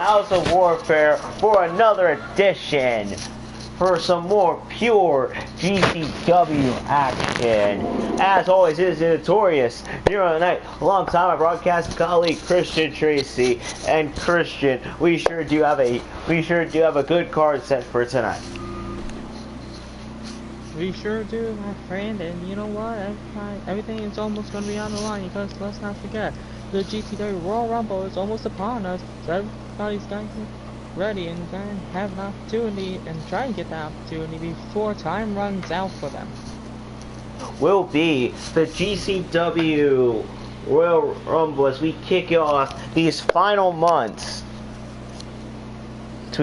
House of Warfare for another edition. For some more pure GCW action. As always, it is the notorious Hero of the Night, alongside my broadcast colleague Christian Tracy. And Christian, we sure do have a good card set for tonight. We sure do, my friend, and you know what? Everything is almost going to be on the line, because let's not forget, the GCW Royal Rumble is almost upon us, so everybody's going to get ready and going to have an opportunity and try and get the opportunity before time runs out for them. Will be the GCW Royal Rumble as we kick off these final months. As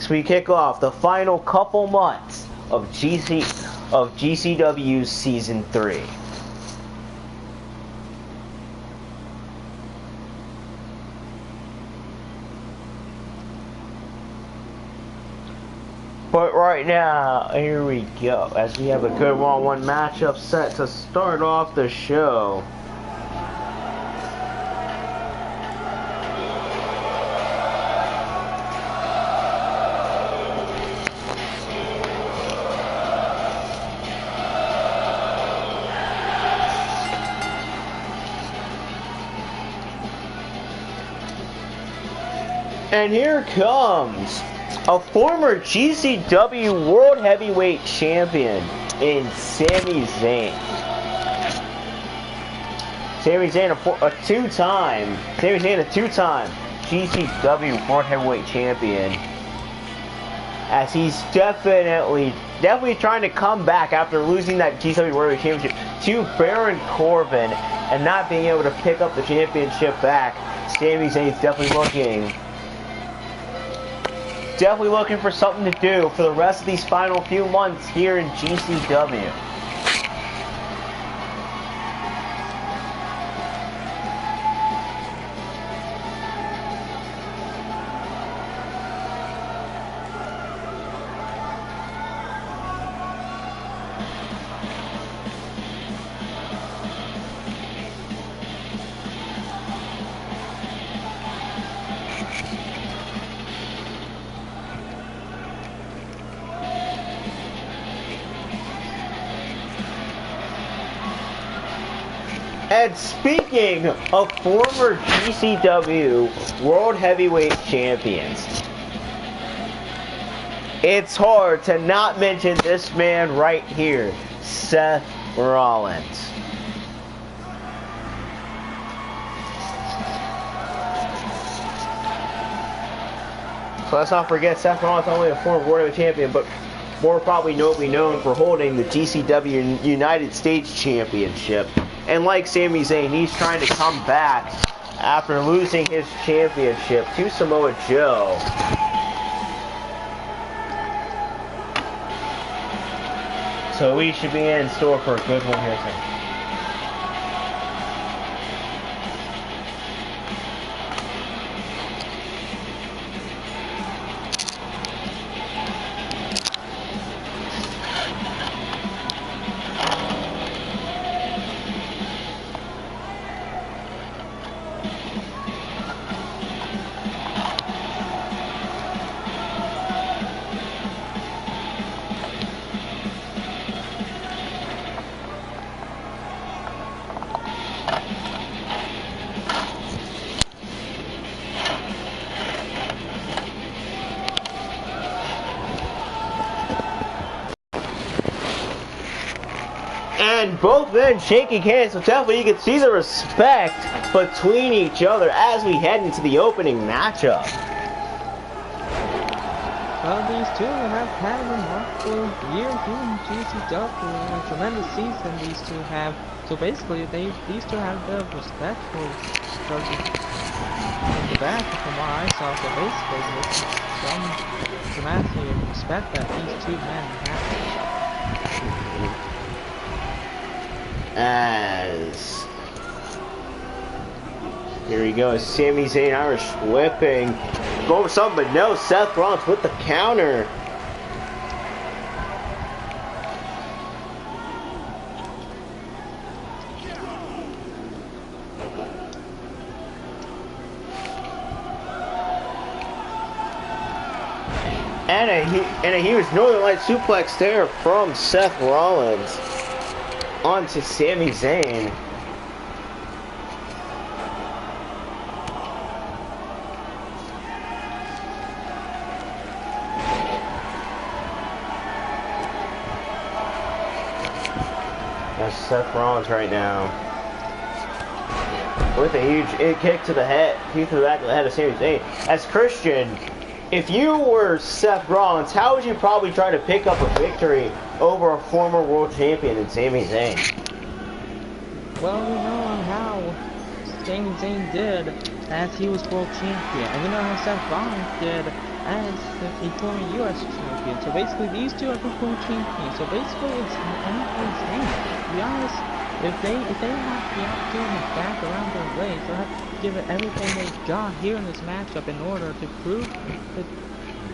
we kick off the final couple months of GCW Season 3. But right now, here we go, as we have a good one-on-one matchup set to start off the show. And here comes a former GCW World Heavyweight Champion in Sami Zayn. Sami Zayn, a two-time GCW World Heavyweight Champion. As he's definitely trying to come back after losing that GCW World Heavyweight Championship to Baron Corbin and not being able to pick up the championship back. Sami Zayn's definitely looking for something to do for the rest of these final few months here in GCW. And speaking of former GCW World Heavyweight Champions, it's hard to not mention this man right here, Seth Rollins. So let's not forget, Seth Rollins not only a former World Heavyweight Champion, but more probably known for holding the GCW United States Championship. And like Sami Zayn, he's trying to come back after losing his championship to Samoa Joe. So we should be in store for a good one here tonight. And both men shaking hands, so definitely you can see the respect between each other as we head into the opening matchup. Well, these two have had a remarkable year here in GCW, and a tremendous season these two have. So basically, these two have the respect for each other in the back, from what I saw. So basically, there's some dramatic respect that these two men have. As here he goes, Sami Zayn Irish whipping, going for something, but no, Seth Rollins with the counter. And a huge Northern Light suplex there from Seth Rollins onto Sami Zayn. That's Seth Rollins right now with a huge kick to the head, kick to the back of the head of Sami Zayn. As Christian, if you were Seth Rollins, how would you probably try to pick up a victory over a former world champion in Sami Zayn? Well, we know how Sami Zayn did as he was world champion, and we know how Seth Rollins did as a former U.S. champion. So basically, these two are both world champions. So basically, it's anything Zayn. To be honest, if they have the opportunity back around their ways, they'll have to give it everything they've got here in this matchup in order to prove the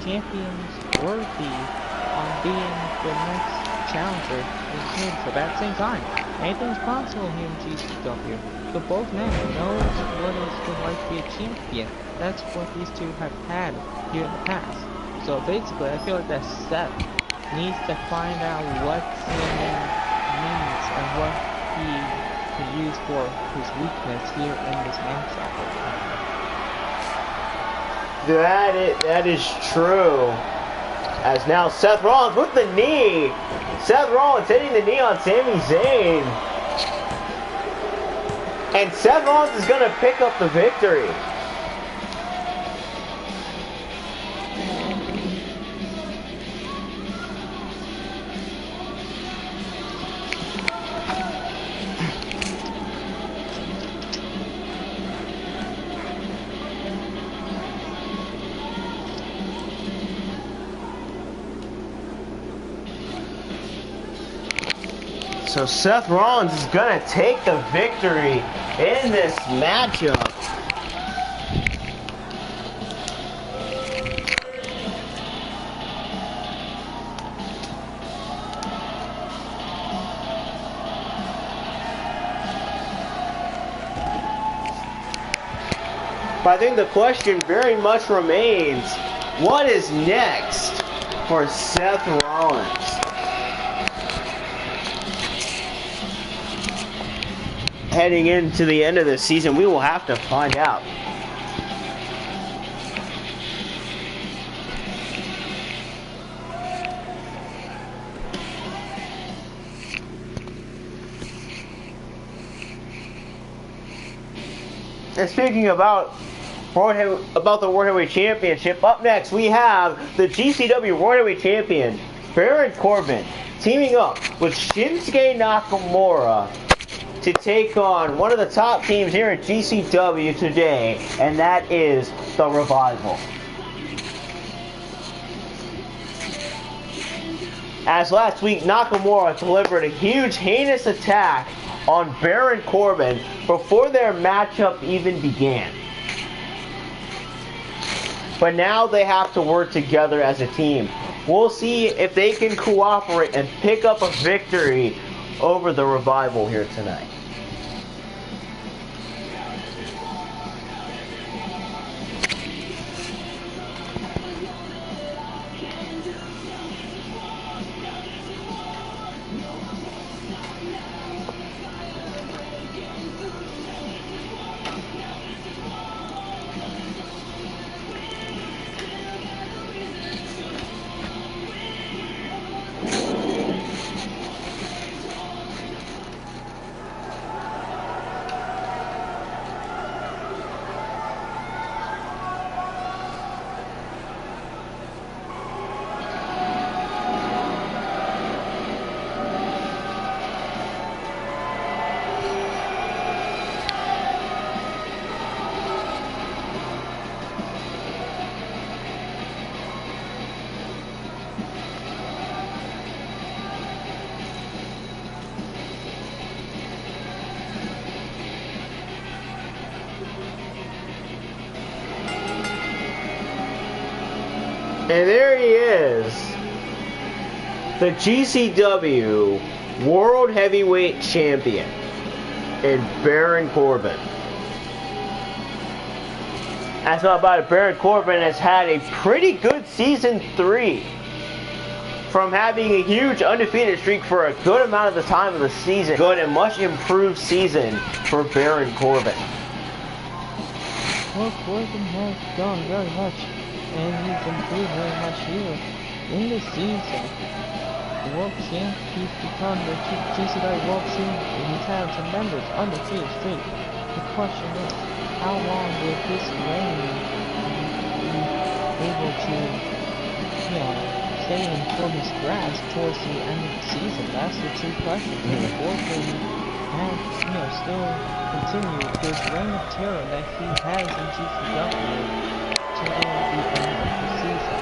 champions worthy on being the next challenger in the championship. But at the same time, anything's possible here in GCW. So both men know what it's like to be a champion. That's what these two have had here in the past. So basically, I feel like that Seth needs to find out what Sami needs and what he can use for his weakness here in this matchup. That is true. As now Seth Rollins with the knee. Seth Rollins hitting the knee on Sami Zayn. And Seth Rollins is going to pick up the victory. So Seth Rollins is going to take the victory in this matchup. But I think the question very much remains, what is next for Seth Rollins? Heading into the end of the season, we will have to find out. And speaking about the World Heavyweight Championship, up next we have the GCW World Heavyweight Champion, Baron Corbin, teaming up with Shinsuke Nakamura to take on one of the top teams here at GCW today, and that is the Revival. As last week, Nakamura delivered a huge, heinous attack on Baron Corbin before their matchup even began. But now they have to work together as a team. We'll see if they can cooperate and pick up a victory over the Revival here tonight. And there he is, the GCW World Heavyweight Champion, in Baron Corbin. As well about Baron Corbin has had a pretty good season 3. From having a huge undefeated streak for a good amount of the time of the season. Good and much improved season for Baron Corbin. Well, Corbin has done very much, and he's improved very much here in the season. The World Champ, he's become the GCW World Champ, and he's had some members undefeated streak. The question is, how long will this reign be able to, stay in Corbin's grasp towards the end of the season? That's the true question. Can Corbin have, still continue his reign of terror that he has in GCW to the end of the season?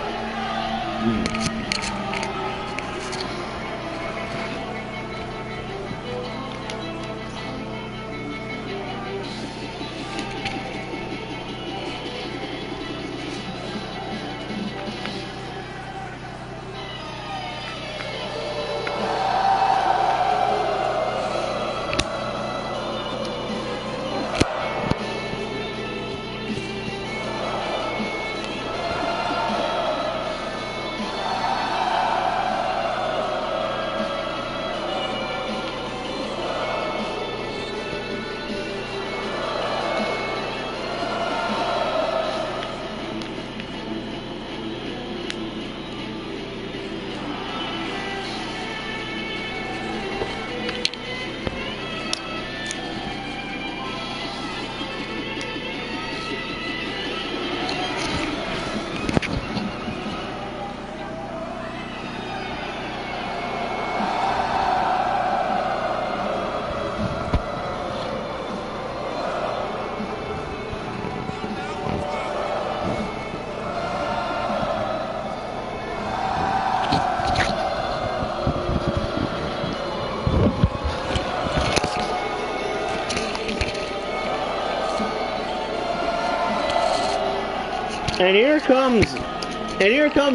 And here comes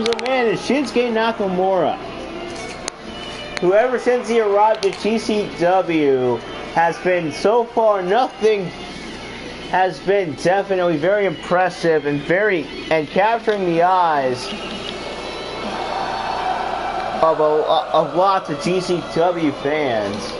a man, Shinsuke Nakamura, who ever since he arrived at GCW has been so far nothing has been definitely very impressive and capturing the eyes of lots of GCW fans.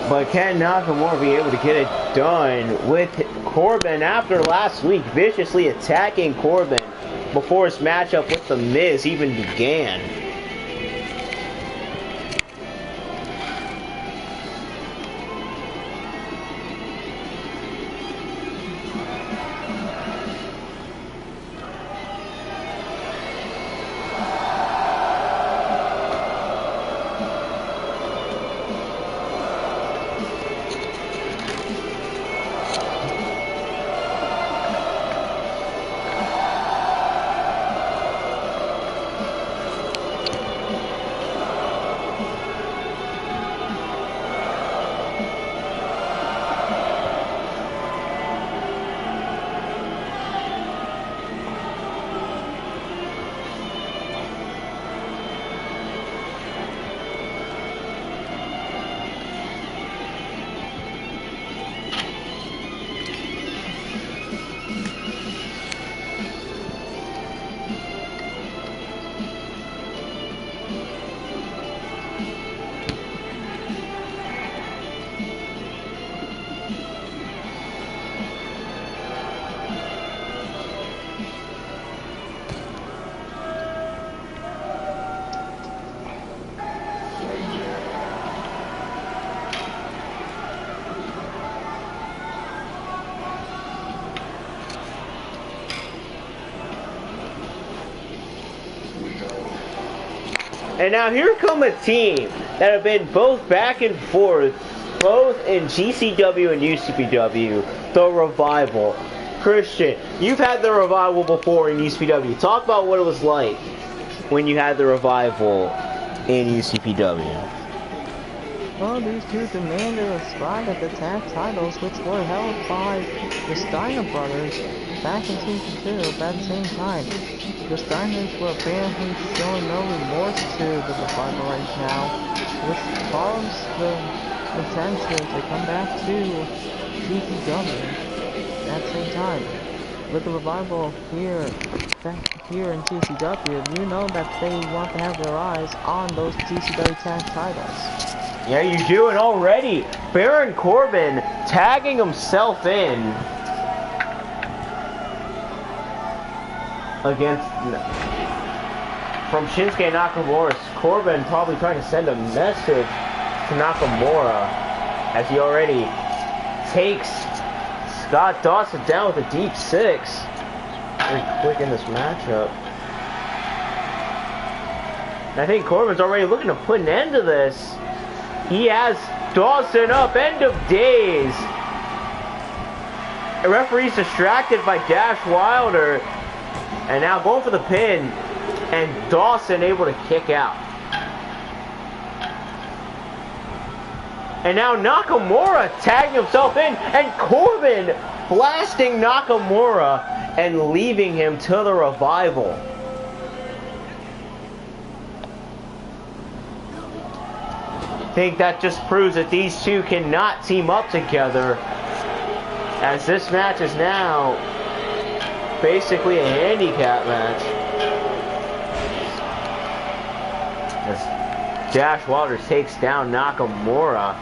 But can Nakamura be able to get it done with Corbin after last week viciously attacking Corbin before his matchup with The Miz even began? And now here come a team that have been both back and forth, both in GCW and UCPW, the Revival. Christian, you've had the Revival before in UCPW. Talk about what it was like when you had the Revival in UCPW. Well, these two demanded a spot at the tag titles, which were held by the Steiner brothers. back in season 2, but at the same time, the Steiners were apparently showing no remorse to the Revival right now, which follows the consensus. They come back to GCW. At the same time, with the Revival here in GCW, you know that they want to have their eyes on those GCW tag titles. Yeah, you do, and already Baron Corbin tagging himself in against from Shinsuke Nakamura. Corbin probably trying to send a message to Nakamura as he already takes Scott Dawson down with a deep 6. Very quick in this matchup. And I think Corbin's already looking to put an end to this. He has Dawson up, end of days. The referee's distracted by Dash Wilder. And now going for the pin. And Dawson able to kick out. And now Nakamura tagging himself in. And Corbin blasting Nakamura and leaving him to the Revival. I think that just proves that these two cannot team up together, as this match is now basically a handicap match. As Dash Wilder takes down Nakamura.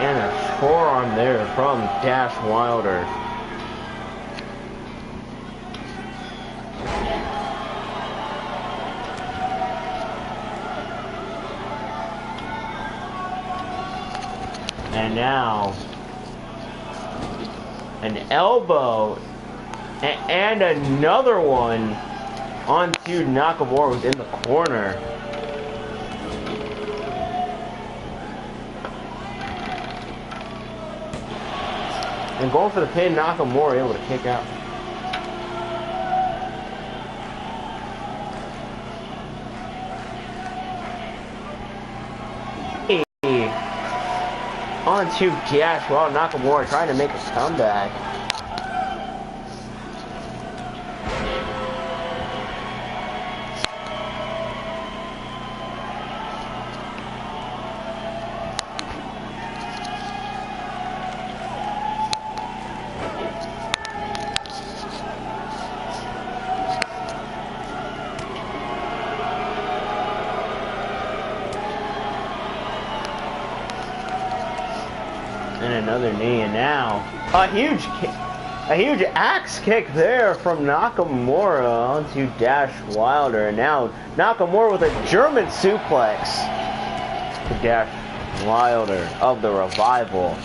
And a forearm there from Dash Wilder. And now an elbow and another one onto Nakamura within the corner. And going for the pin, Nakamura able to kick out. Onto Dash while Nakamura trying to make a comeback. And another knee, and now a huge axe kick there from Nakamura onto Dash Wilder, and now Nakamura with a German suplex to Dash Wilder of the Revival.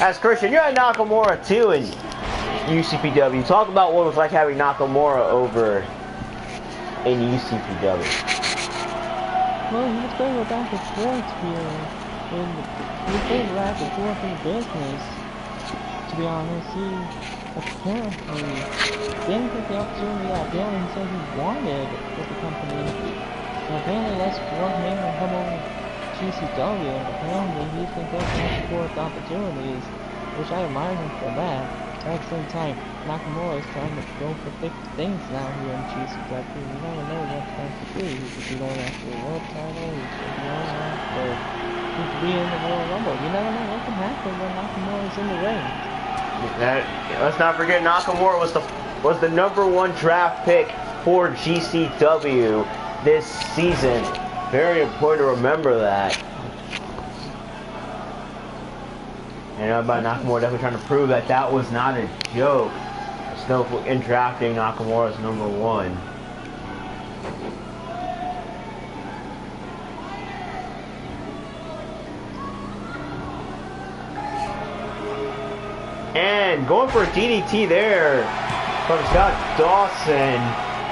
As Christian, you had Nakamura too in UCPW. Talk about what it was like having Nakamura over in UCPW. Well, he was going back and forth here. He played back and forth in business. To be honest, he apparently didn't get the opportunity that Baron said he wanted with the company. So apparently that's what made him come over to GCW. Apparently he's been going for opportunities, which I admire him for that. At the same time, Nakamura is trying to go for big things now here in GCW. You never know what he's going to do. He could be going after the world title, he could be going after... he could be in the Royal Rumble. You never know what can happen when Nakamura is in the ring. Let's not forget Nakamura was the #1 draft pick for GCW this season. Very important to remember that. And about Nakamura definitely trying to prove that that was not a joke. Still in drafting Nakamura as #1. And going for a DDT there from Scott Dawson.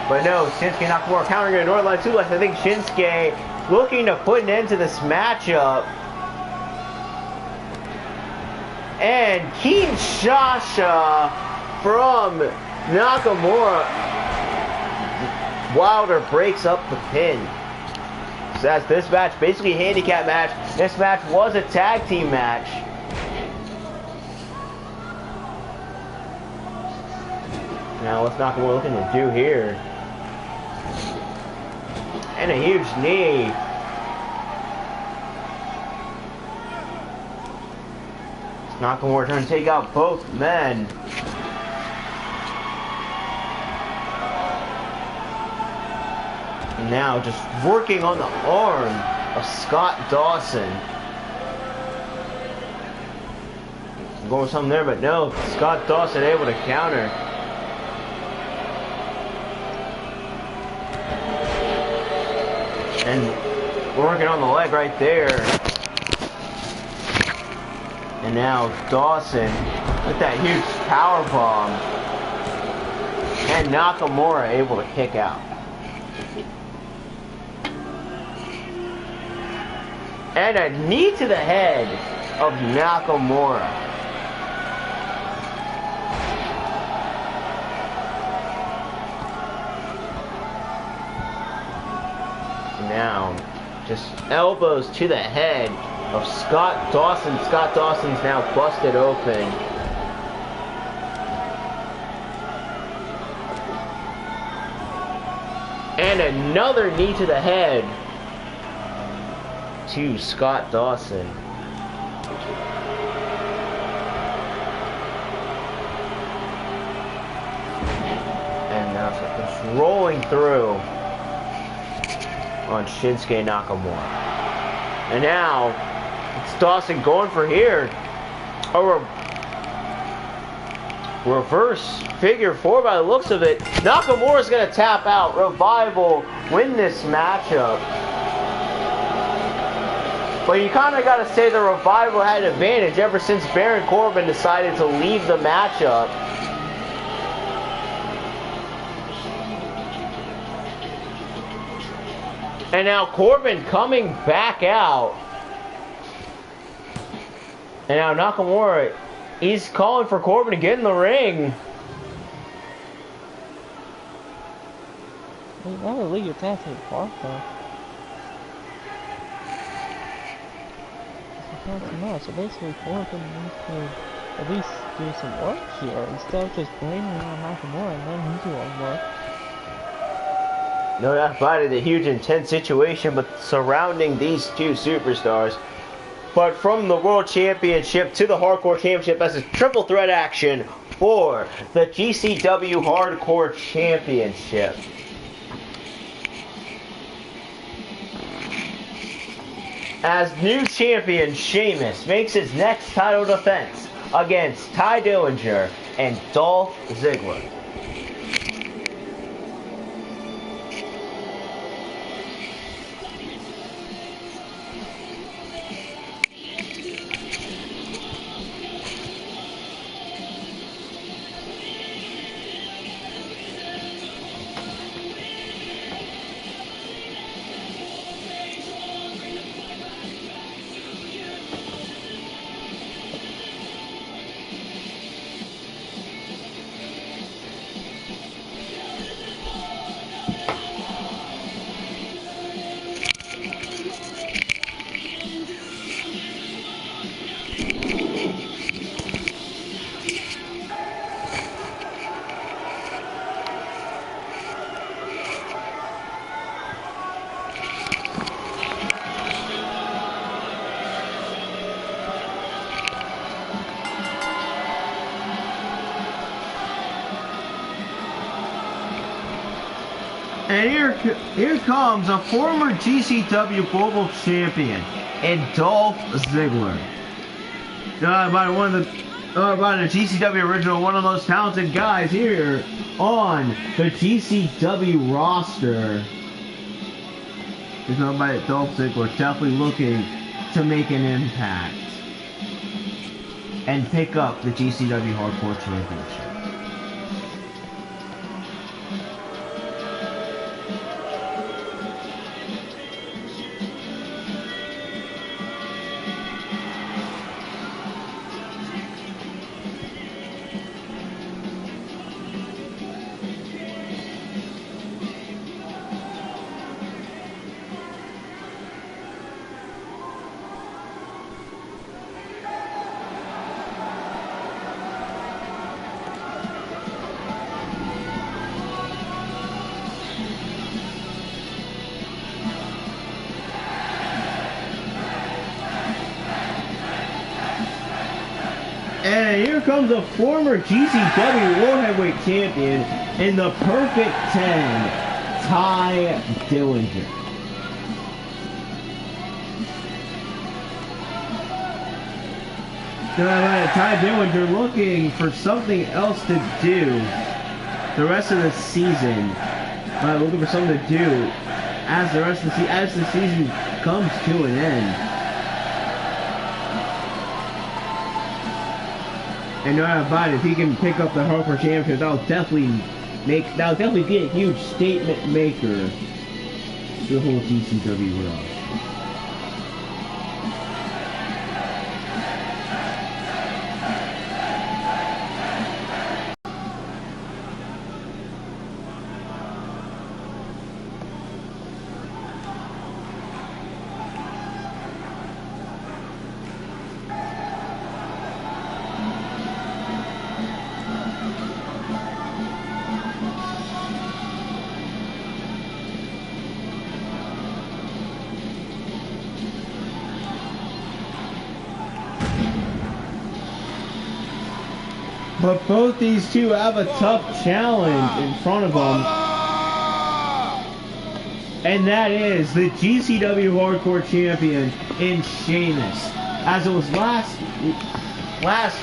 But no, Shinsuke Nakamura countering a Northern Light suplex. I think Shinsuke looking to put an end to this matchup. And Kinshasa from Nakamura. Wilder breaks up the pin. So that's this match, basically a handicap match. This match was a tag team match. Now what's Nakamura looking to do here? And a huge knee. Nakamura trying to take out both men. And now just working on the arm of Scott Dawson. Going with something there, but no. Scott Dawson able to counter. And working on the leg right there. And now Dawson with that huge power bomb. And Nakamura able to kick out. And a knee to the head of Nakamura. Now, just elbows to the head of Scott Dawson. Scott Dawson's now busted open. And another knee to the head to Scott Dawson. And now it's rolling through on Shinsuke Nakamura. And now it's Dawson going for here. A reverse figure four by the looks of it. Nakamura's going to tap out. Revival win this matchup. But you kind of got to say the Revival had an advantage ever since Baron Corbin decided to leave the matchup. And now Corbin coming back out. And now Nakamura, he's calling for Corbin to get in the ring. Well, that would lead your tag team apart, though. So basically Corbin needs to at least do some work here instead of just blaming on Nakamura and letting him do all work. No doubt about it, a huge intense situation but surrounding these two superstars. But from the World Championship to the Hardcore Championship, that's a triple threat action for the GCW Hardcore Championship. As new champion, Sheamus makes his next title defense against Ty Dillinger and Dolph Ziggler. And here comes a former GCW Global Champion and Dolph Ziggler. About a GCW original, one of those talented guys here on the GCW roster. There's nobody. Dolph Ziggler definitely looking to make an impact and pick up the GCW Hardcore Championship. here comes a former GCW World Heavyweight Champion in the Perfect 10, Ty Dillinger. Ty Dillinger looking for something else to do the rest of the season. Looking for something to do as the season comes to an end. And no doubt about it, if he can pick up the Hardcore Championship, that'll definitely be a huge statement maker to the whole GCW world. But both these two have a tough challenge in front of them. And that is the GCW Hardcore Champion in Sheamus. As it was last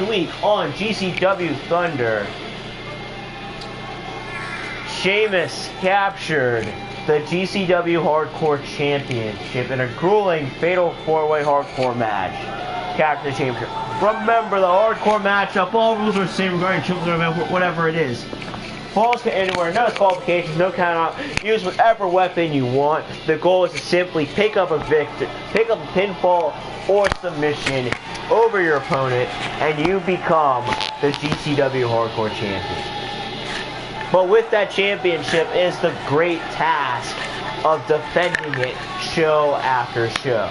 week on GCW Thunder, Sheamus captured the GCW Hardcore Championship in a grueling fatal 4-way hardcore match. Captured the championship. Remember, the hardcore matchup, all rules are the same regarding triple event, whatever it is. Falls to anywhere, no disqualifications, no count out. Use whatever weapon you want. The goal is to simply pick up a pinfall or submission over your opponent, and you become the GCW Hardcore Champion. But with that championship is the great task of defending it show after show.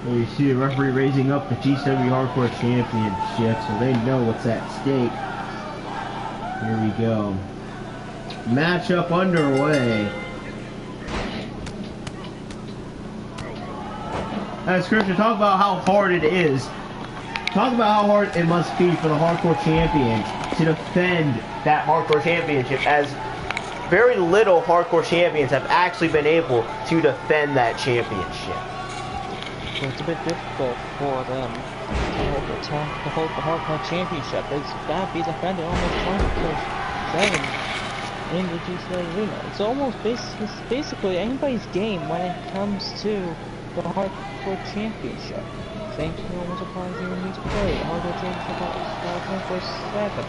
You see the referee raising up the GCW Hardcore Championship, so they know what's at stake. Here we go. Matchup underway. As Christian, talk about how hard it is. Talk about how hard it must be for the Hardcore Champion to defend that Hardcore Championship, as very little Hardcore Champions have actually been able to defend that championship. So it's a bit difficult for them to hold the Hardcore Championship. It's got to be defended almost 24/7 in the GCW arena. It's almost basically anybody's game when it comes to the Hardcore Championship. Same thing almost applies here in this play. Hardcore Championship is 24/7.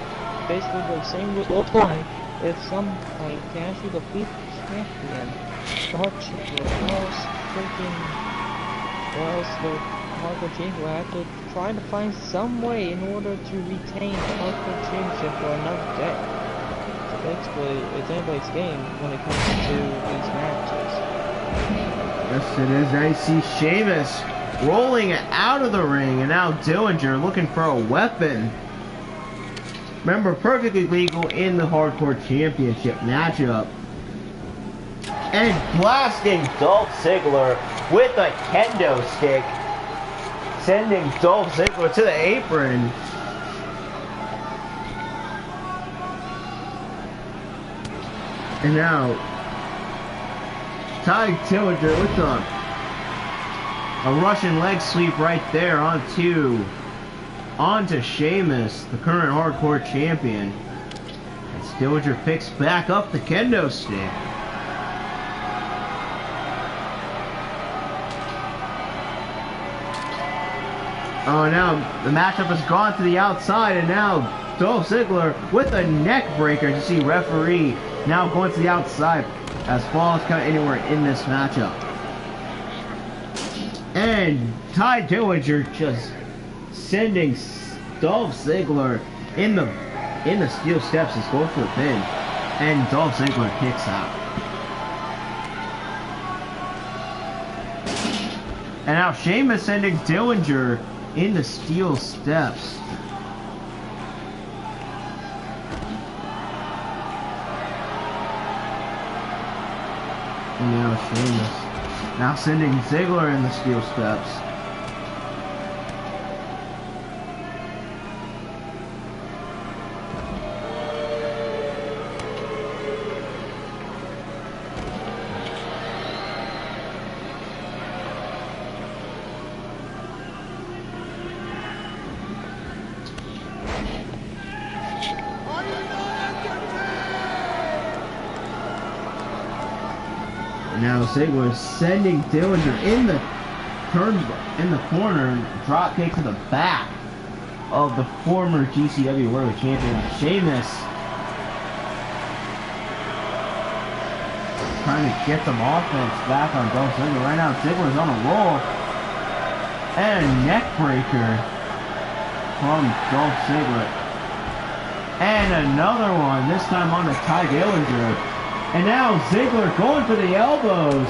Basically the same will apply if somebody can actually defeat the champion. The Hardcore Champion will have to try to find some way in order to retain the Hardcore Championship for another day. So basically, it's anybody's game when it comes to these matches. Yes, it is. I see Sheamus rolling out of the ring, and now Dillinger looking for a weapon. Remember, perfectly legal in the Hardcore Championship matchup. And blasting Dolph Ziggler with a kendo stick, sending Dolph Ziggler to the apron. And now, Ty Dillinger with a Russian leg sweep right there onto Sheamus, the current Hardcore Champion. And Dillinger picks back up the kendo stick. Oh, now the matchup has gone to the outside, and now Dolph Ziggler with a neck breaker. You see referee now going to the outside as falls count anywhere in this matchup. And Ty Dillinger just sending Dolph Ziggler in the steel steps. He's going for the pin, and Dolph Ziggler kicks out. And now Sheamus sending Dillinger in the steel steps. And now Sheamus now sending Ziggler in the steel steps. Now Ziggler is sending Dillinger in the corner and drop kick to the back of the former GCW World Champion Sheamus. Trying to get some offense back on Dolph Ziggler. Right now Ziggler's on a roll. And a neck breaker from Dolph Ziggler. And another one, this time on the Ty Dillinger. And now Ziggler going for the elbows.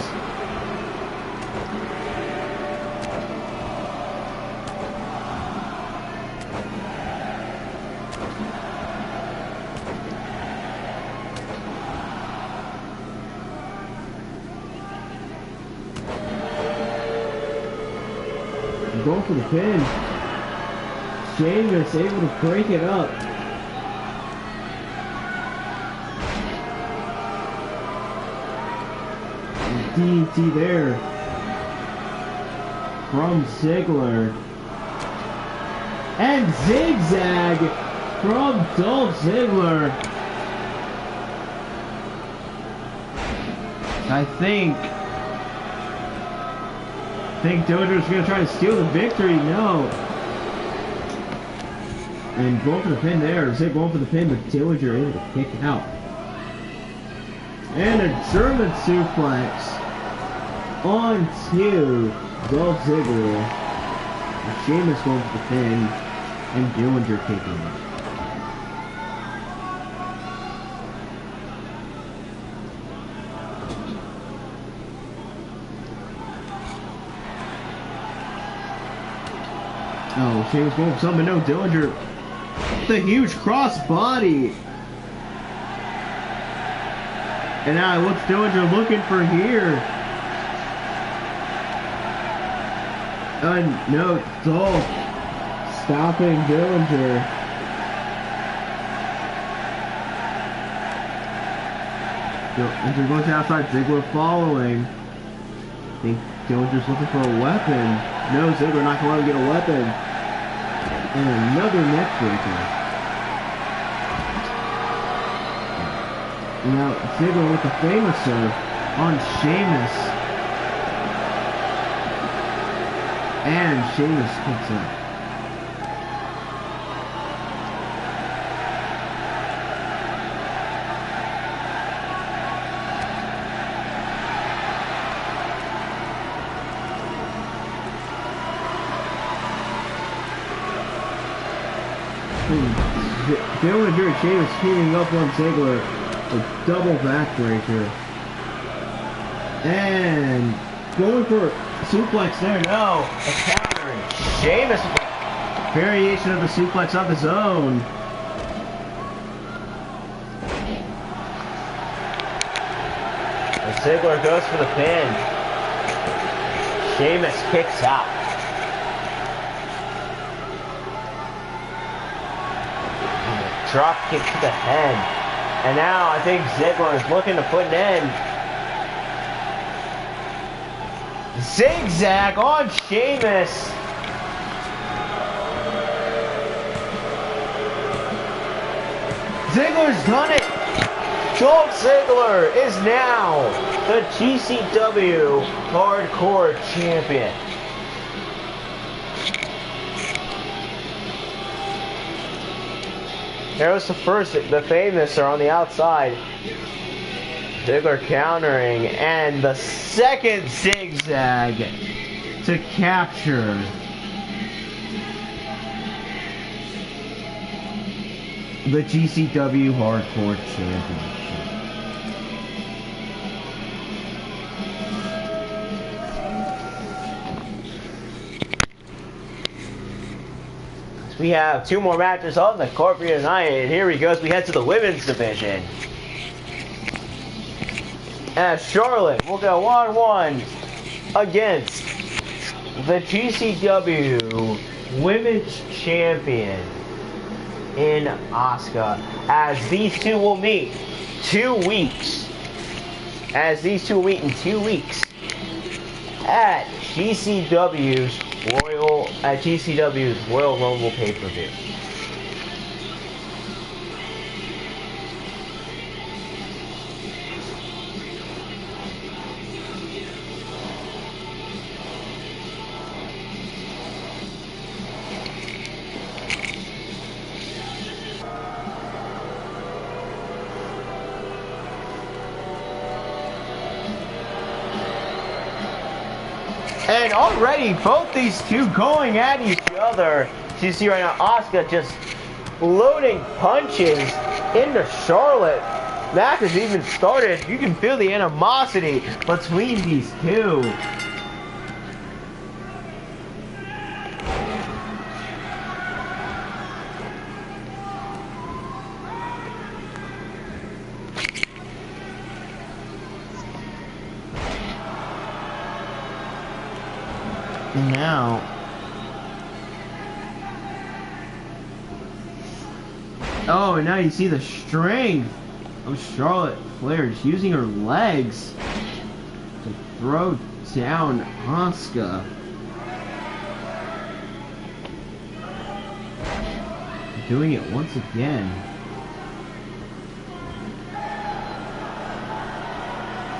Going for the pin. Sheamus able to break it up. DDT there from Ziggler. And zigzag from Dolph Ziggler. I think Dillinger's going to try to steal the victory. No. And going for the pin there. Ziggler going for the pin, but Dillinger able to kick out. And a German suplex onto Dolph Ziggler. And Sheamus going for the pin, and Dillinger kicking out. Oh, Sheamus going for something. No, Dillinger. The huge cross body. And now what's Dillinger looking for here? No, Dolph stopping Dillinger. Dillinger goes outside, Ziggler following. I think Dillinger's looking for a weapon. No, Ziggler not going to let him get a weapon. And another neck breaker. Now Ziggler with the famouser on Sheamus. And Sheamus kicks out. Dillinger and Sheamus teaming up on Ziggler. A double backbreaker. And going for a suplex there. No. A counter. And Sheamus with a variation of the suplex of his own. And Ziggler goes for the pin. Sheamus kicks out. And a drop kick to the head. And now I think Ziggler is looking to put an end. Zigzag on Sheamus. Ziggler's done it. Dolph Ziggler is now the GCW Hardcore Champion. There's the first, the famous are on the outside. Ziggler countering, and the second zigzag to capture the GCW Hardcore Championship. We have 2 more matches on the card for tonight, and here we go as we head to the women's division. As Charlotte will go 1-1 against the GCW Women's Champion in Asuka, as these two will meet 2 weeks. As these two will meet in 2 weeks at GCW's Royal Rumble pay-per-view. And already both these two going at each other. So you see right now Asuka just loading punches into Charlotte. Match has even started. You can feel the animosity between these two. Now, oh, now you see the strength of Charlotte Flair just using her legs to throw down Asuka. Doing it once again.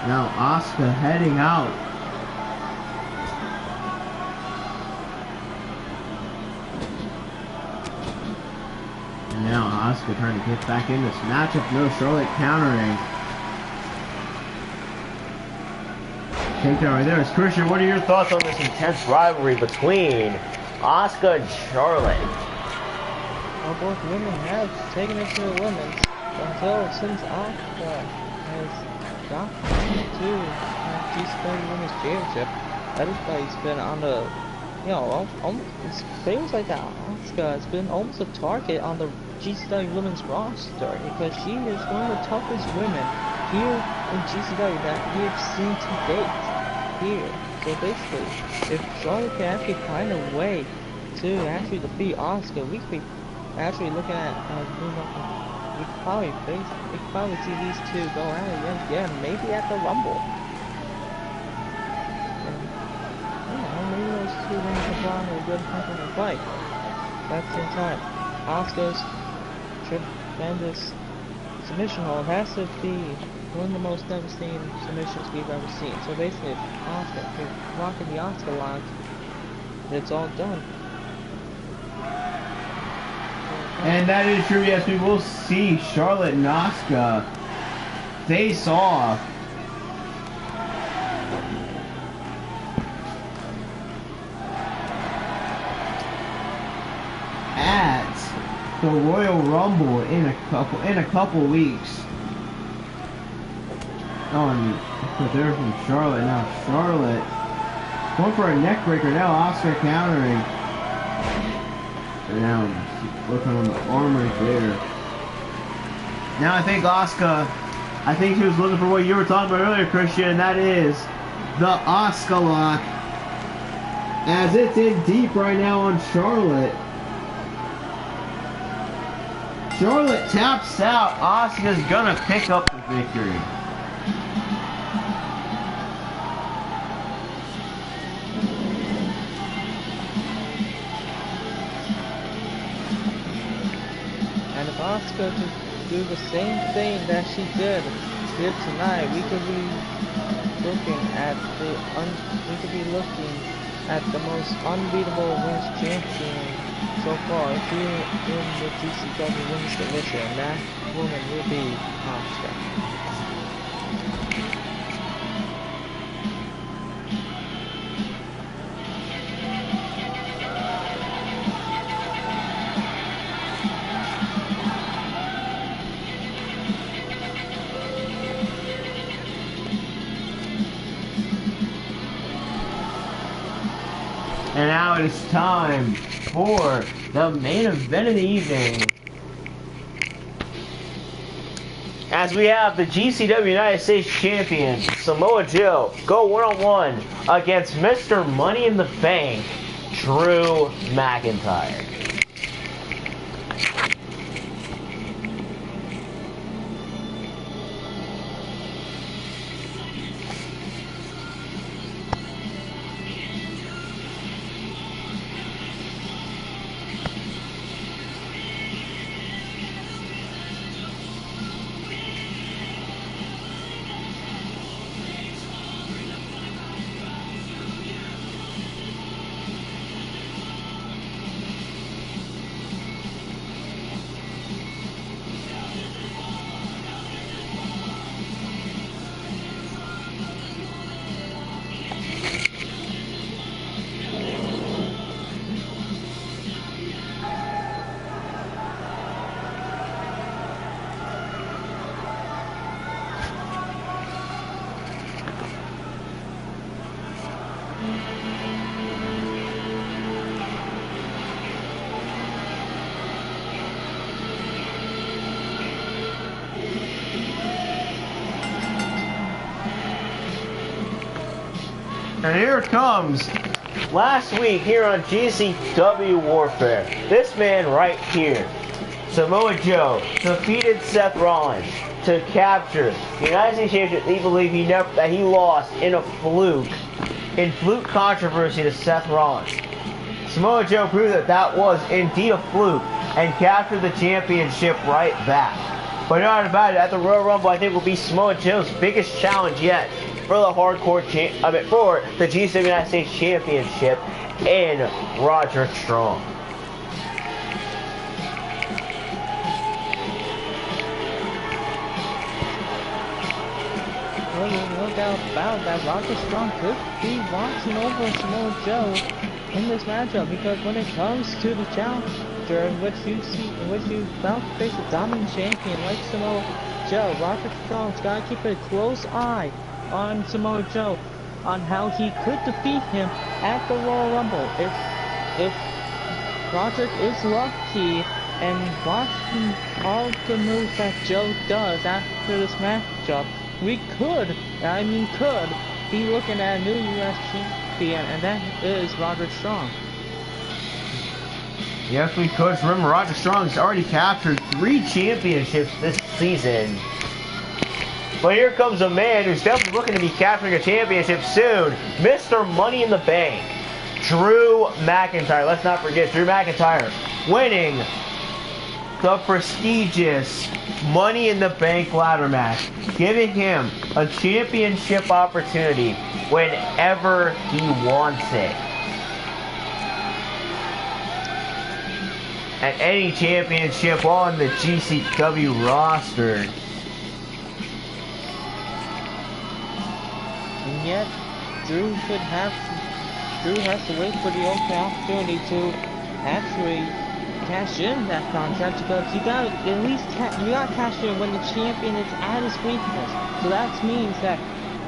Now Asuka heading out. Now Asuka trying to get back in this matchup. No, Charlotte countering. Takedown right there. Christian, what are your thoughts on this intense rivalry between Asuka and Charlotte? Well, both women have taken it to the women's since Asuka has got to GCW Women's Championship. That is why he's been on the, it feels like that Asuka has been almost a target on the GCW Women's roster, because she is one of the toughest women here in GCW that we have seen to date here. So basically, if Charlotte can actually find a way to actually defeat Asuka, we could be actually looking at we could probably see these two go at it again, maybe at the Rumble. And, maybe those two women can put on a good fucking fight. At the same time, Asuka's tremendous submission hold has to be one of the most devastating submissions we've ever seen. So basically, if Asuka, if you're rocking the Asuka lock, it's all done. And that is true, yes, we will see Charlotte and Asuka face off. At the Royal Rumble in a couple weeks. Oh, and they're from Charlotte now. Charlotte going for a neck breaker now. Asuka countering. And now looking on the arm right there. Now I think Asuka, she was looking for what you were talking about earlier, Christian, and that is the Asuka lock. As it's in deep right now on Charlotte. Charlotte taps out. Asuka's gonna pick up the victory. And if Asuka could do the same thing that she did here tonight, we could be looking at the most unbeatable women's champion so far here in the GCW Women's Division, and that woman will be Asuka. And now it is time for the main event of the evening. As we have the GCW United States Champion, Samoa Joe, go one-on-one against Mr. Money in the Bank, Drew McIntyre. And here it comes. Last week here on GCW Warfare, this man right here, Samoa Joe, defeated Seth Rollins to capture the United States Championship. They believe that he lost in a fluke controversy to Seth Rollins. Samoa Joe proved that was indeed a fluke and captured the championship right back. But not about it, at the Royal Rumble, I think will be Samoa Joe's biggest challenge yet for the for the GCW United States Championship in Roderick Strong. Well, there's no doubt about that. Roderick Strong could be watching over Samoa Joe in this matchup, because when it comes to the challenger, in which you about to face a dominant champion like Samoa Joe, Roderick Strong's got to keep a close eye on Samoa Joe on how he could defeat him at the Royal Rumble. If Roderick is lucky and watching all the moves that Joe does after this matchup, we could be looking at a new US champion, and that is Roderick Strong. Yes, we could. Remember, Roderick Strong's already captured 3 championships this season. But here comes a man who's definitely looking to be capturing a championship soon, Mr. Money in the Bank, Drew McIntyre. Let's not forget Drew McIntyre winning the prestigious Money in the Bank ladder match, giving him a championship opportunity whenever he wants it. At any championship on the GCW roster. And yet, Drew has to wait for the open opportunity to actually cash in that contract, because you gotta at least cash in when the champion is at his weakness. So that means that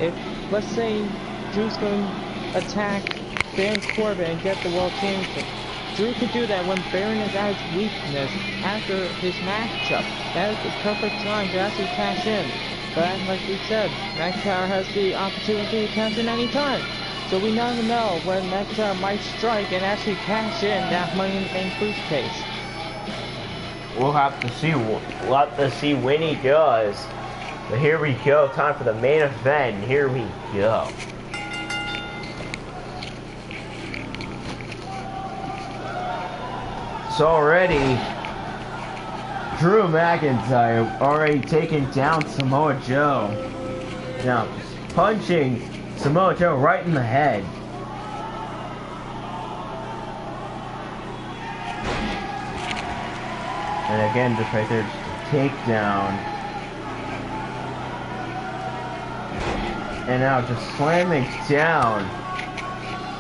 if, let's say, Drew's going to attack Baron Corbin and get the world championship, Drew could do that when Baron is at his weakness after his matchup. That is the perfect time to actually cash in. But like we said, McIntyre has the opportunity to cash in any time. So we never know when McIntyre might strike and actually cash in that Money in the Bank briefcase. We'll have to see. We'll have to see when he does. But here we go. Time for the main event. Here we go. So already, Drew McIntyre already taken down Samoa Joe. Now, punching Samoa Joe right in the head. And again, just right there, just a takedown. And now just slamming down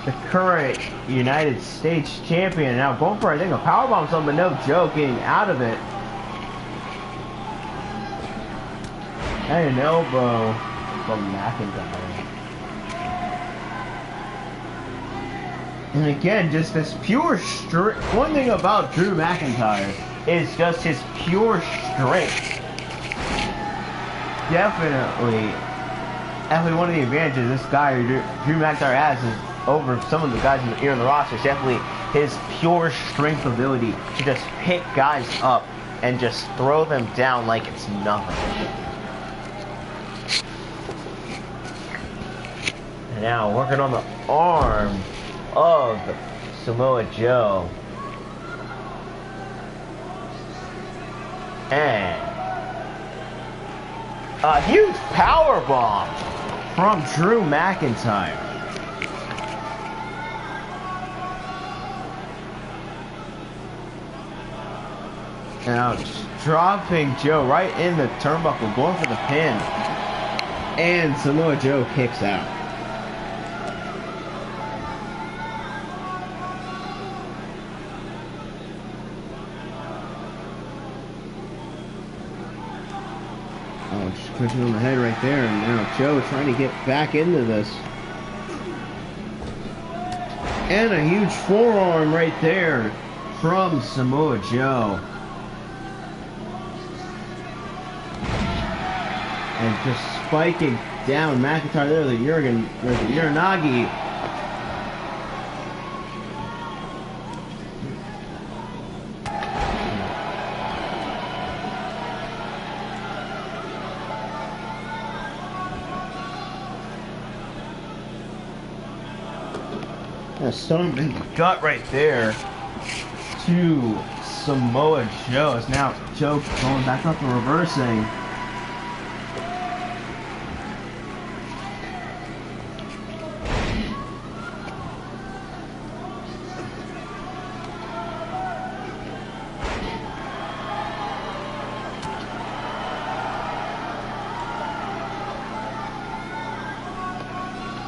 the current United States champion. Now going for, I think, a powerbomb, something, but no joke, getting out of it. And an elbow from McIntyre. And again, just this pure strength. One thing about Drew McIntyre is just his pure strength. Definitely one of the advantages this guy, Drew McIntyre, has is over some of the guys here in the roster. Is definitely his pure strength ability to just pick guys up and just throw them down like it's nothing. And now working on the arm of Samoa Joe. And a huge power bomb from Drew McIntyre. Now dropping Joe right in the turnbuckle, going for the pin. And Samoa Joe kicks out. Oh, just pushing on the head right there. And now Joe trying to get back into this. And a huge forearm right there from Samoa Joe. And just spiking down McIntyre there, the Uranagi. A stomp in the gut right there to Samoa Joe. As now Joe going back up and reversing.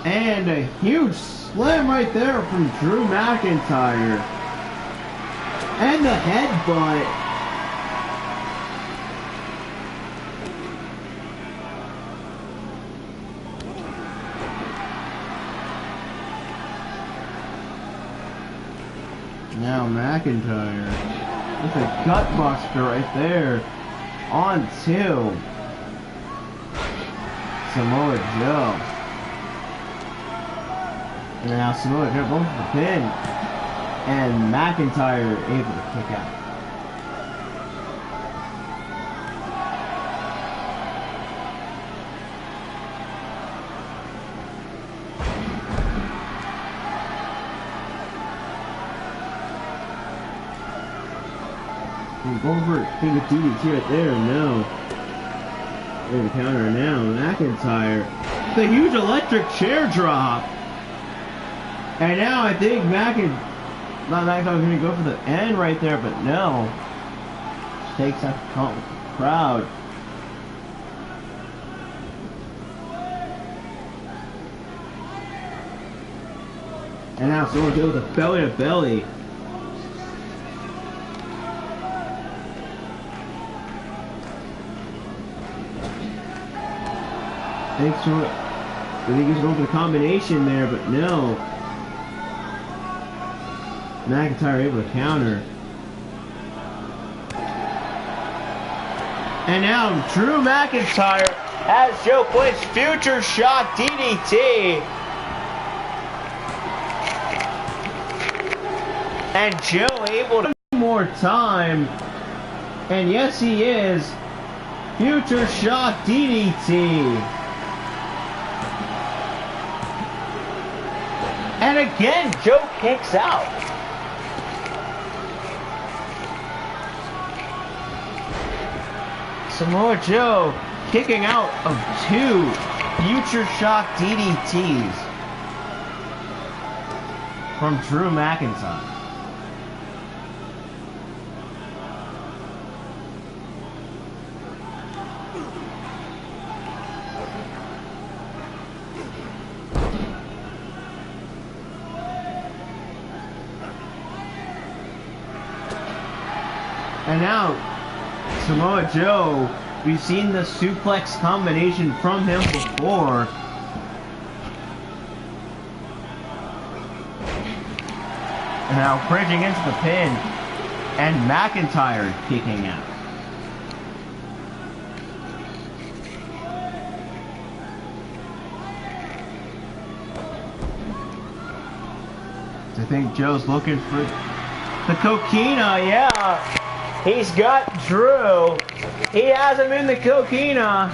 And a huge slam right there from Drew McIntyre. And the headbutt. Now McIntyre with a gut buster right there onto Samoa Joe. And now Samoa Joe going for the pin. And McIntyre able to kick out. Going for a big DDT right there. No. Over the counter now. McIntyre. The huge electric chair drop. And now I think McIntyre's going to go for the end right there, but no. Takes out the crowd. And now someone goes with a belly to belly. I think he's going for the combination there, but no. McIntyre able to counter. And now Drew McIntyre has Joe place future shock DDT. And Joe able to one more time. And yes, he is. Future shock DDT. And again, Joe kicks out. Samoa Joe kicking out of 2 future shock DDTs from Drew McIntyre. And now, Samoa Joe, we've seen the suplex combination from him before. And now bridging into the pin. And McIntyre kicking out. I think Joe's looking for the Coquina, yeah. He's got Drew. He has him in the Coquina.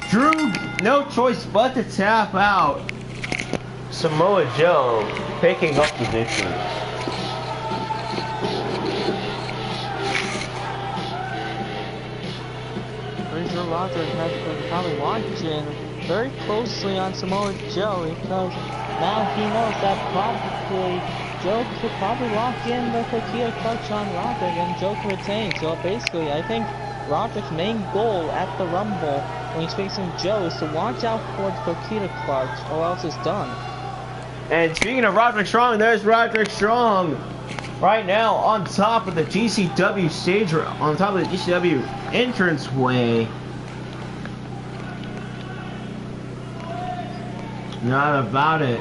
Drew, no choice but to tap out. Samoa Joe picking up the victory. Razor Roderick has been probably watching very closely on Samoa Joe because now he knows that probably Joe could probably lock in the Coquina clutch on Roderick and Joe could retain. So basically, I think Roderick's main goal at the Rumble when he's facing Joe is to watch out for the Coquina clutch or else it's done. And speaking of Roderick Strong, there's Roderick Strong right now on top of the GCW stage, on top of the GCW entranceway. Not about it.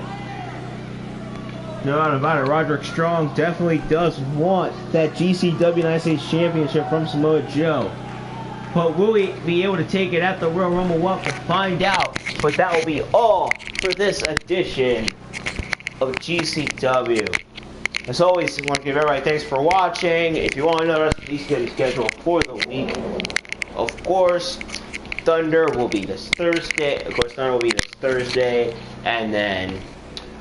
Not about it. Roderick Strong definitely does want that GCW United States Championship from Samoa Joe. But will he be able to take it at the Royal Rumble? We'll have to find out. But that will be all for this edition of GCW. As always, I want to give everybody thanks for watching. If you want to know the rest of the GCW schedule for the week, of course, Thunder will be this Thursday. Of course, Thunder will be this Thursday, and then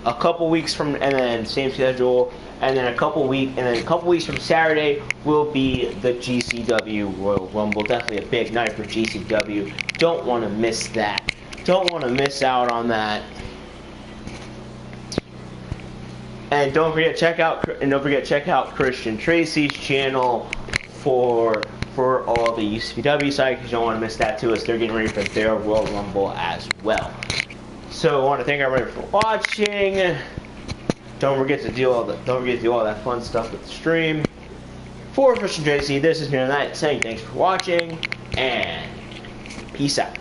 a couple weeks from, and then same schedule, and then a couple weeks from Saturday will be the GCW Royal Rumble. Definitely a big night for GCW. Don't want to miss that. Don't want to miss out on that. And don't forget check out Christian Tracy's channel for all the UCW side, because you don't want to miss that too, as they're getting ready for their Royal Rumble as well. So I want to thank everybody for watching. Don't forget to do all that fun stuff with the stream. For Christian Tracy, this has been a night saying thanks for watching and peace out.